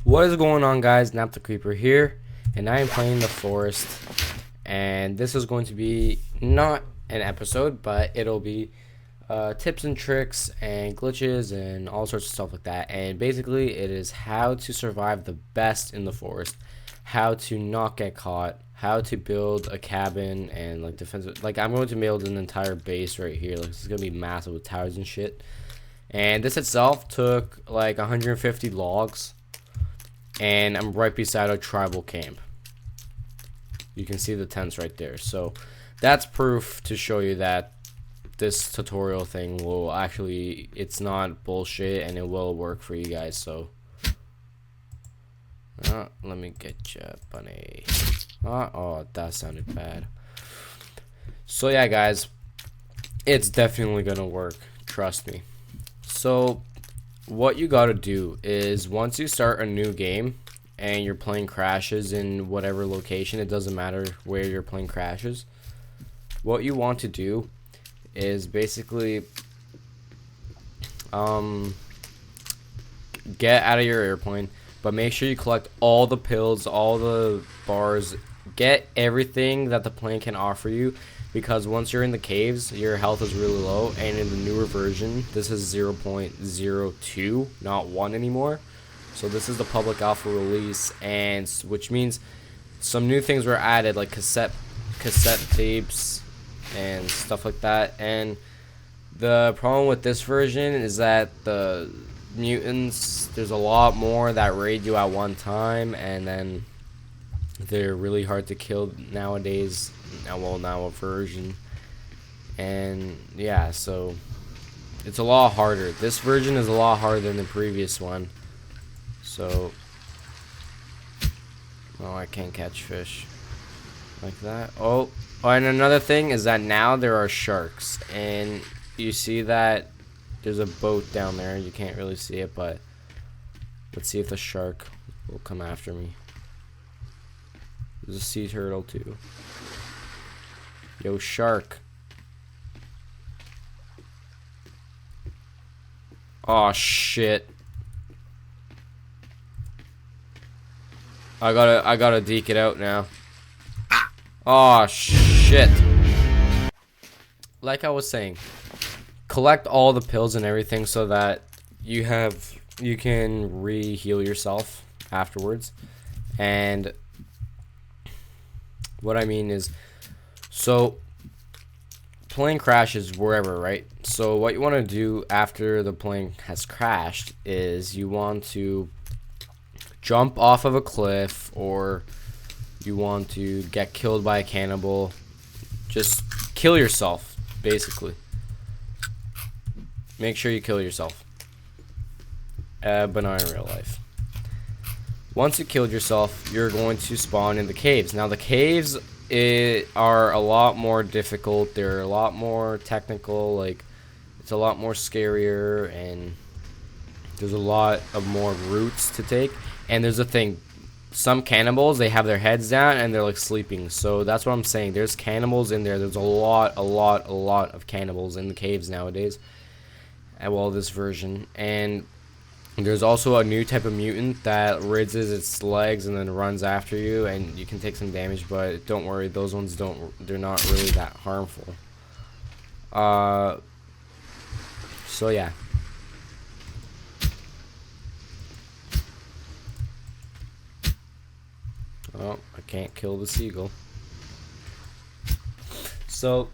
What is going on, guys? NapTheCreeper here, and I am playing the forest. And this is going to be not an episode, but it'll be tips and tricks and glitches and all sorts of stuff like that. And basically, it is how to survive the best in the forest, how to not get caught, how to build a cabin and like defensive. Like I'm going to build an entire base right here. Like it's gonna be massive with towers and shit. And this itself took like 150 logs. And I'm right beside a tribal camp. You can see the tents right there. So that's proof to show you that this tutorial thing will actually, it's not bullshit and it will work for you guys. So let me get you, bunny. Oh, that sounded bad. So yeah, guys, it's definitely gonna work, trust me. So what you gotta do is once you start a new game and you're playing crashes in whatever location, it doesn't matter where you're playing crashes, what you want to do is basically get out of your airplane, but make sure you collect all the pills, all the bars, get everything that the plane can offer you, because once you're in the caves, your health is really low, and in the newer version, this is 0.02, not 1 anymore. So this is the public alpha release, and which means some new things were added, like cassette tapes and stuff like that. And the problem with this version is that the mutants, there's a lot more that raid you at one time, and then they're really hard to kill nowadays. Now a version, and yeah, so it's a lot harder. This version is a lot harder than the previous one. So, oh, I can't catch fish like that. Oh, and another thing is that now there are sharks, and you see that there's a boat down there. You can't really see it, but let's see if the shark will come after me. There's a sea turtle too. Yo, shark. Oh shit. I gotta deke it out now. Oh shit. Like I was saying, collect all the pills and everything so that you can re-heal yourself afterwards. And what I mean is, so plane crashes wherever, right? So what you want to do after the plane has crashed is you want to jump off of a cliff, or you want to get killed by a cannibal. Just kill yourself, basically. Make sure you kill yourself, but not in real life. Once you killed yourself, you're going to spawn in the caves. Now the caves are a lot more difficult. They're a lot more technical. Like, it's a lot more scarier, and there's a lot of more routes to take. And there's a thing, some cannibals, they have their heads down and they're like sleeping. So that's what I'm saying. There's cannibals in there. There's a lot of cannibals in the caves nowadays. Well, this version. And there's also a new type of mutant that raises its legs and then runs after you, and you can take some damage, but don't worry, those ones they're not really that harmful. So yeah. Oh, I can't kill the seagull. So,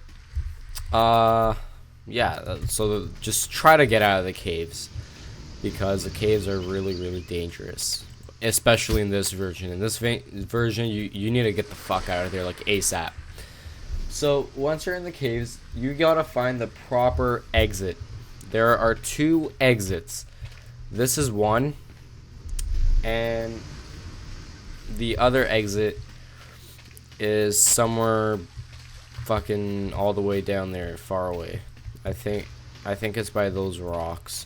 yeah, so just try to get out of the caves, because the caves are really dangerous, especially in this version. In this version, you need to get the fuck out of there, like ASAP. So once you're in the caves, you gotta find the proper exit. There are 2 exits. This is one, and the other exit is somewhere fucking all the way down there, far away. I think it's by those rocks.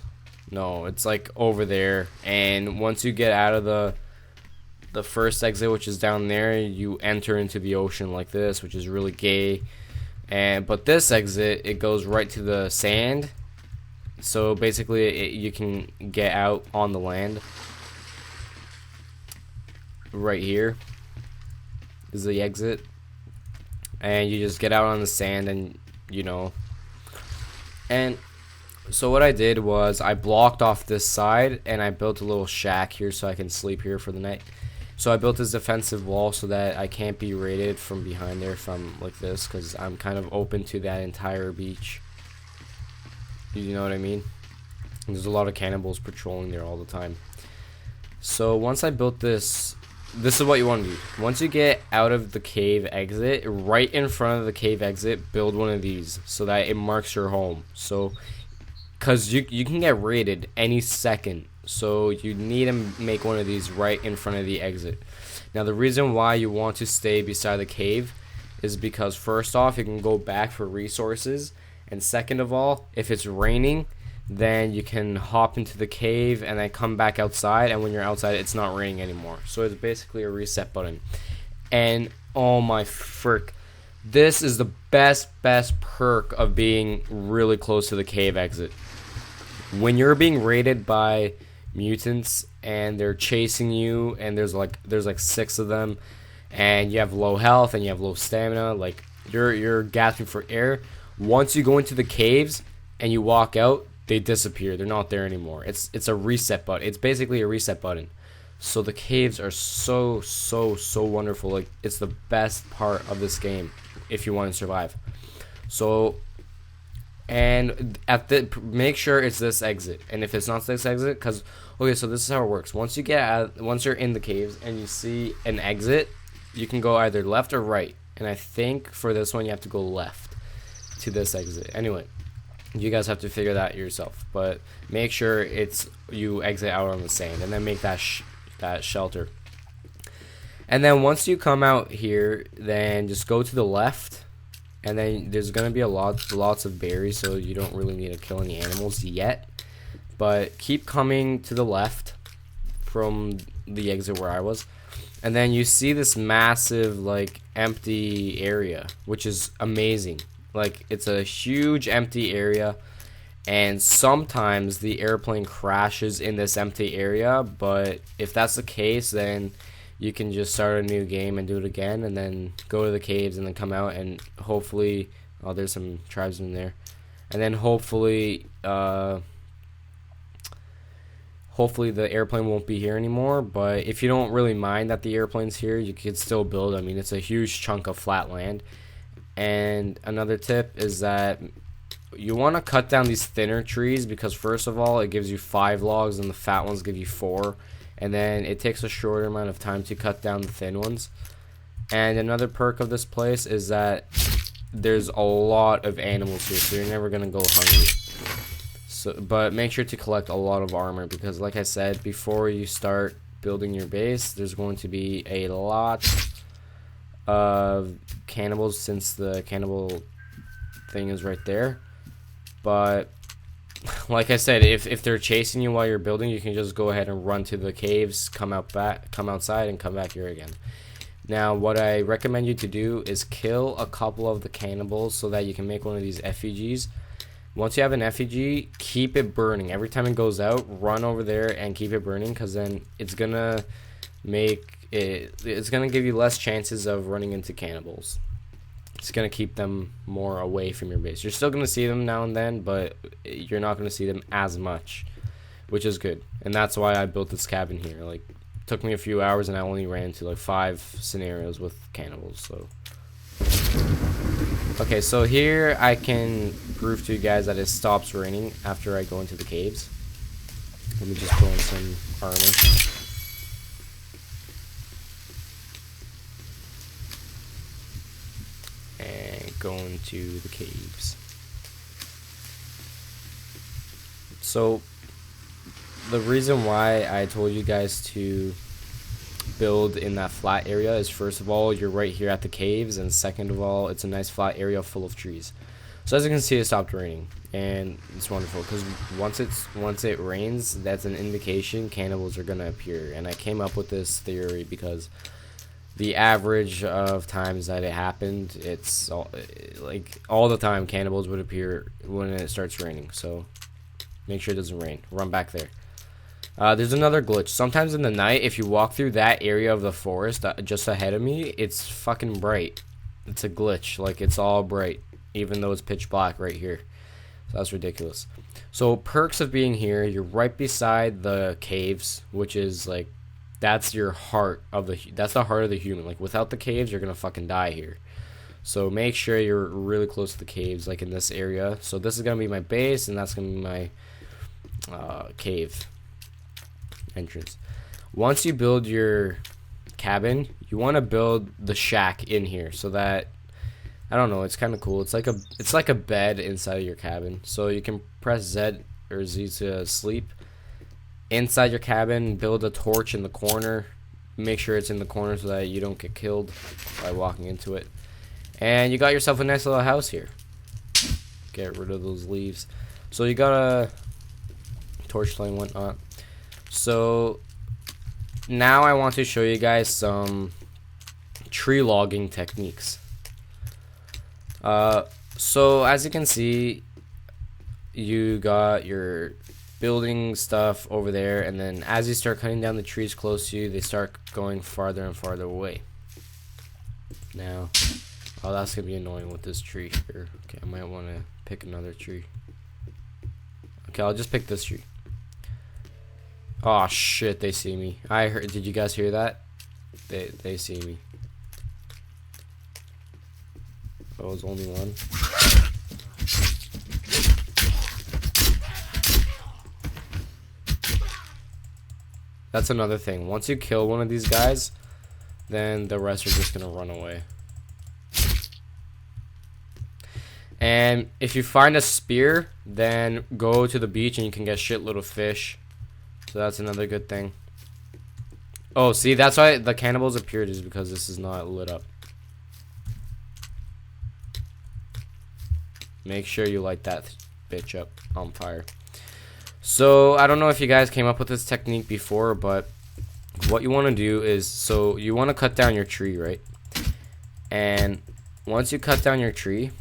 No, it's like over there. And once you get out of the first exit, which is down there, you enter into the ocean like this, which is really gay. But this exit, it goes right to the sand. So basically, you can get out on the land. right here is the exit, and you just get out on the sand, and and so what I did was I blocked off this side, and I built a little shack here so I can sleep here for the night. So I built this defensive wall so that I can't be raided from behind there if I'm like this, because I'm kind of open to that entire beach. You know what I mean? There's a lot of cannibals patrolling there all the time. So once I built this is what you want to do. Once you get out of the cave exit, right in front of the cave exit, build one of these so that it marks your home. So, because you can get raided any second, so you need to make one of these right in front of the exit. Now the reason why you want to stay beside the cave is because first off, you can go back for resources, and second of all, if it's raining, then you can hop into the cave and then come back outside, and when you're outside it's not raining anymore. So it's basically a reset button. And oh my frick, this is the best perk of being really close to the cave exit. When you're being raided by mutants and they're chasing you, and there's like 6 of them, and you have low health and you have low stamina, like you're gasping for air, once you go into the caves and you walk out, they disappear. They're not there anymore. It's a reset button. It's basically a reset button. So the caves are so wonderful. Like, it's the best part of this game if you want to survive. So, and make sure it's this exit. And if it's not this exit, because okay, so this is how it works. Once you're in the caves and you see an exit, you can go either left or right. And I think for this one you have to go left to this exit. Anyway, you guys have to figure that yourself, but make sure you exit out on the sand, and then make that shelter. And then once you come out here, then just go to the left, and then there's gonna be lots of berries, so you don't really need to kill any animals yet. But keep coming to the left from the exit where I was, and then you see this massive like empty area, which is amazing. Like, it's a huge empty area, and sometimes the airplane crashes in this empty area, but if that's the case, then you can just start a new game and do it again, and then go to the caves and then come out, and hopefully, oh, there's some tribesmen there, and then hopefully the airplane won't be here anymore. But if you don't really mind that the airplane's here, you could still build. I mean, it's a huge chunk of flat land. And another tip is that you want to cut down these thinner trees, because first of all, it gives you 5 logs and the fat ones give you 4, and then it takes a shorter amount of time to cut down the thin ones. And another perk of this place is that there's a lot of animals here, so you're never gonna go hungry. So, but make sure to collect a lot of armor, because like I said, before you start building your base, there's going to be a lot of cannibals, since the cannibal thing is right there. But like I said, if they're chasing you while you're building, you can just go ahead and run to the caves, come outside, and come back here again. Now, what I recommend you to do is kill a couple of the cannibals so that you can make one of these effigies. Once you have an effigy, keep it burning. Every time it goes out, run over there and keep it burning, because then it's gonna give you less chances of running into cannibals. It's gonna keep them more away from your base. You're still gonna see them now and then, but you're not gonna see them as much, which is good. And that's why I built this cabin here. Like, it took me a few hours, and I only ran into like 5 scenarios with cannibals. So okay, so here I can prove to you guys that it stops raining after I go into the caves. Let me just pull in some armor. And go into the caves. So the reason why I told you guys to build in that flat area is, first of all, you're right here at the caves, and second of all, it's a nice flat area full of trees. So as you can see, it stopped raining, and it's wonderful, because once it rains, that's an indication cannibals are gonna appear. And I came up with this theory because the average of times that it happened, it's all the time cannibals would appear when it starts raining. So make sure it doesn't rain. Run back there. There's another glitch. Sometimes in the night, if you walk through that area of the forest just ahead of me, it's fucking bright. It's a glitch. Like, it's all bright, even though it's pitch black right here. So that's ridiculous. So perks of being here, you're right beside the caves, which is like, that's your heart of that's the heart of the human. Like, without the caves, you're gonna fucking die here. So make sure you're really close to the caves, like in this area. So this is gonna be my base, and that's gonna be my cave entrance. Once you build your cabin, you want to build the shack in here so that, I don't know, it's kind of cool. It's like a bed inside of your cabin. So you can press Z or Z to sleep inside your cabin. Build a torch in the corner. Make sure it's in the corner so that you don't get killed by walking into it. And you got yourself a nice little house here. Get rid of those leaves. So you got a torch light and whatnot. So now I want to show you guys some tree logging techniques. So as you can see, you got your building stuff over there, and then as you start cutting down the trees close to you, they start going farther and farther away. Now, oh, that's gonna be annoying with this tree here. Okay, I might want to pick another tree. Okay, I'll just pick this tree. Oh shit, they see me. I heard, did you guys hear that? They see me. Oh, it was only one. That's another thing. Once you kill one of these guys, then the rest are just gonna run away. And if you find a spear, then go to the beach and you can get shitload of fish. So that's another good thing. Oh, see, that's why the cannibals appeared, is because this is not lit up. Make sure you light that bitch up on fire. So I don't know if you guys came up with this technique before, but what you want to do is, so you want to cut down your tree, right? And once you cut down your tree,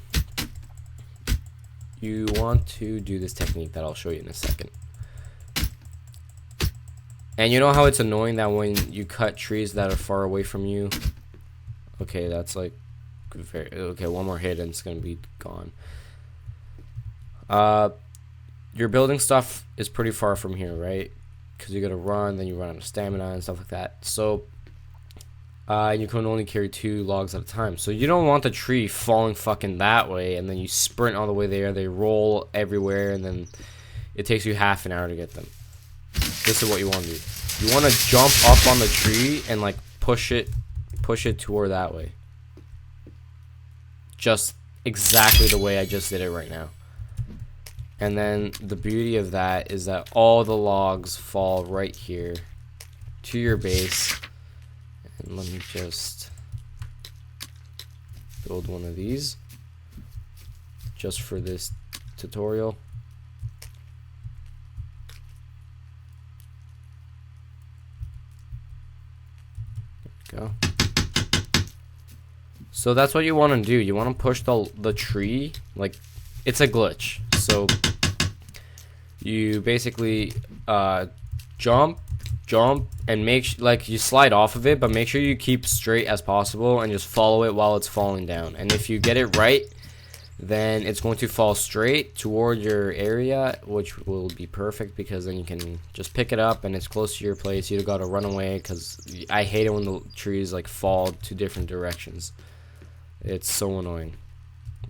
you want to do this technique that I'll show you in a second. And you know how it's annoying that when you cut trees that are far away from you, okay, that's like okay, one more hit and it's gonna be gone. Your building stuff is pretty far from here, right? Because you gotta run, then you run out of stamina and stuff like that. So you can only carry 2 logs at a time. So you don't want the tree falling fucking that way, and then you sprint all the way there. They roll everywhere, and then it takes you half an hour to get them. This is what you want to do. You want to jump up on the tree and like push it toward that way. Just exactly the way I just did it right now. And then the beauty of that is that all the logs fall right here to your base. And let me just build one of these just for this tutorial. There we go. So that's what you want to do. You want to push the tree, like, it's a glitch. So you basically jump, and like you slide off of it, but make sure you keep straight as possible and just follow it while it's falling down. And if you get it right, then it's going to fall straight toward your area, which will be perfect, because then you can just pick it up and it's close to your place. You don't gotta run away, because I hate it when the trees like fall to different directions. It's so annoying.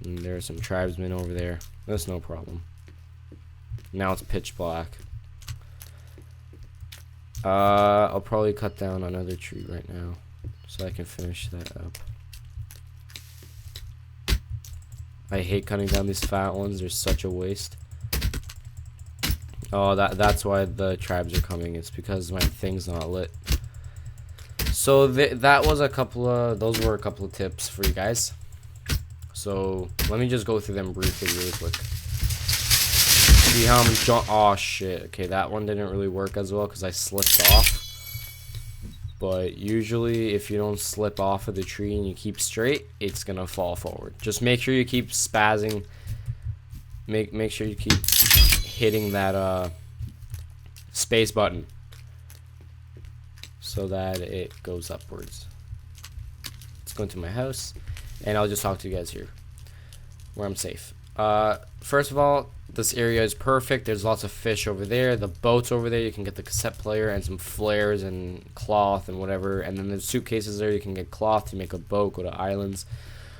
And there are some tribesmen over there. That's no problem. Now it's pitch black. I'll probably cut down another tree right now so I can finish that up. I hate cutting down these fat ones. They're such a waste. Oh, that's why the tribes are coming. It's because my thing's not lit. So that was those were a couple of tips for you guys. So let me just go through them briefly really quick. See how I'm oh shit. Okay, that one didn't really work as well because I slipped off. But usually if you don't slip off of the tree and you keep straight, it's gonna fall forward. Just make sure you keep spazzing. Make sure you keep hitting that space button so that it goes upwards. Let's go into my house, and I'll just talk to you guys here where I'm safe. First of all, this area is perfect. There's lots of fish over there, the boats over there. You can get the cassette player and some flares and cloth and whatever, and then there's suitcases there. You can get cloth to make a boat, go to islands.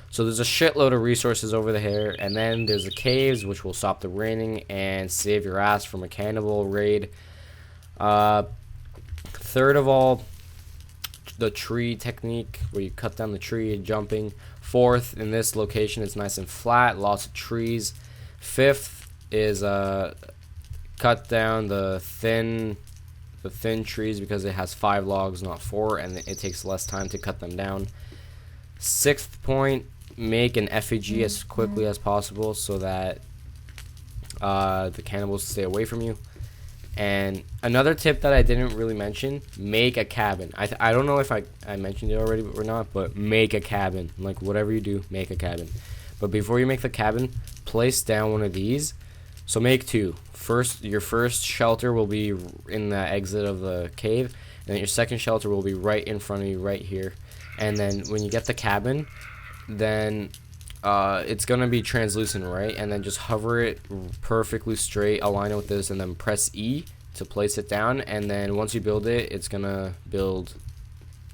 So there's a shitload of resources over there, and then there's the caves, which will stop the raining and save your ass from a cannibal raid. Third of all, the tree technique, where you cut down the tree and jumping. Fourth, in this location, it's nice and flat, lots of trees. Fifth is cut down the thin trees because it has 5 logs, not 4, and it takes less time to cut them down. Sixth point, make an effigy as quickly as possible so that the cannibals stay away from you. And another tip that I didn't really mention, make a cabin. I don't know if I mentioned it already or not, but make a cabin. Like, whatever you do, make a cabin. But before you make the cabin, place down one of these. So make 2. Your first shelter will be in the exit of the cave, and then your second shelter will be right in front of you, right here. And then when you get the cabin, then it's gonna be translucent, right? And then just hover it perfectly straight, align it with this, and then press E to place it down. And then once you build it, it's gonna build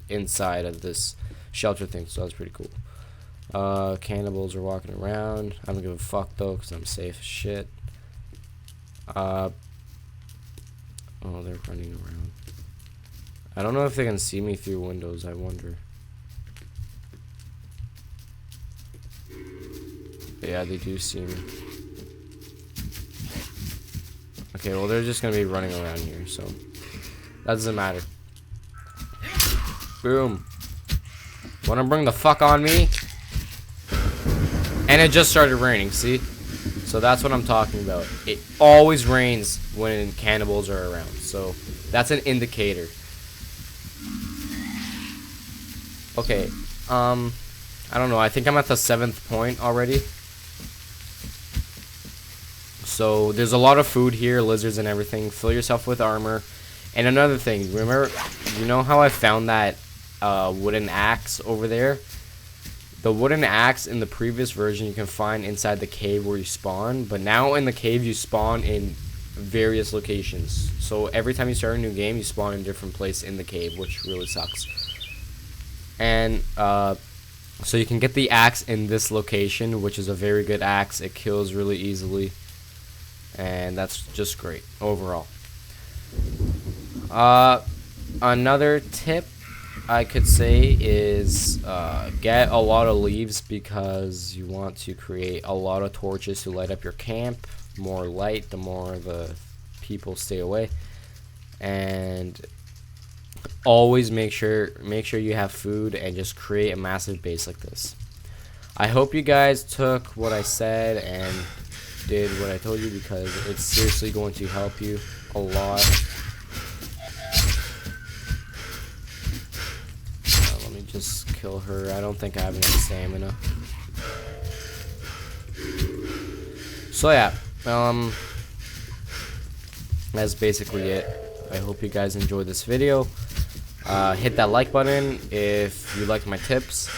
inside of this shelter thing. So that's pretty cool. Cannibals are walking around. I don't give a fuck though, because I'm safe as shit. Oh, they're running around. I don't know if they can see me through windows, I wonder. Yeah, they do see me. Okay, well, they're just gonna be running around here, so that doesn't matter. Boom. Wanna bring the fuck on me? And it just started raining, see? So that's what I'm talking about. It always rains when cannibals are around, so that's an indicator. Okay, I don't know, I think I'm at the 7th point already. So there's a lot of food here, lizards and everything. Fill yourself with armor. And another thing, remember, you know how I found that wooden axe over there? The wooden axe in the previous version you can find inside the cave where you spawn, but now in the cave you spawn in various locations. So every time you start a new game, you spawn in a different place in the cave, which really sucks. And so you can get the axe in this location, which is a very good axe. It kills really easily, and that's just great overall. Another tip I could say is get a lot of leaves, because you want to create a lot of torches to light up your camp. More light, the more the people stay away. And always make sure you have food, and just create a massive base like this. I hope you guys took what I said and did what I told you, because it's seriously going to help you a lot. Let me just kill her. I don't think I have enough stamina. So yeah, that's basically it. I hope you guys enjoyed this video. Hit that like button if you liked my tips,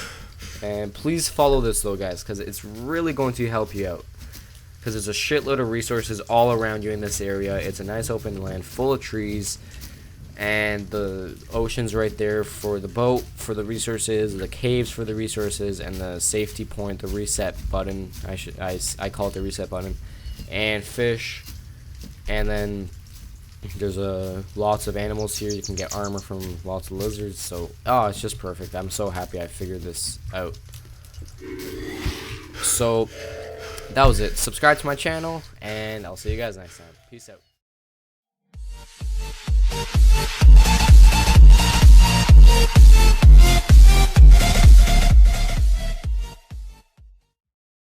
and please follow this though, guys, because it's really going to help you out, because there's a shitload of resources all around you in this area. It's a nice open land full of trees, and the ocean's right there for the boat, for the resources, the caves for the resources, and the safety point, the reset button. I call it the reset button, and fish. And then there's lots of animals here. You can get armor from lots of lizards. So it's just perfect. I'm so happy I figured this out. So that was it. Subscribe to my channel, and I'll see you guys next time. Peace out.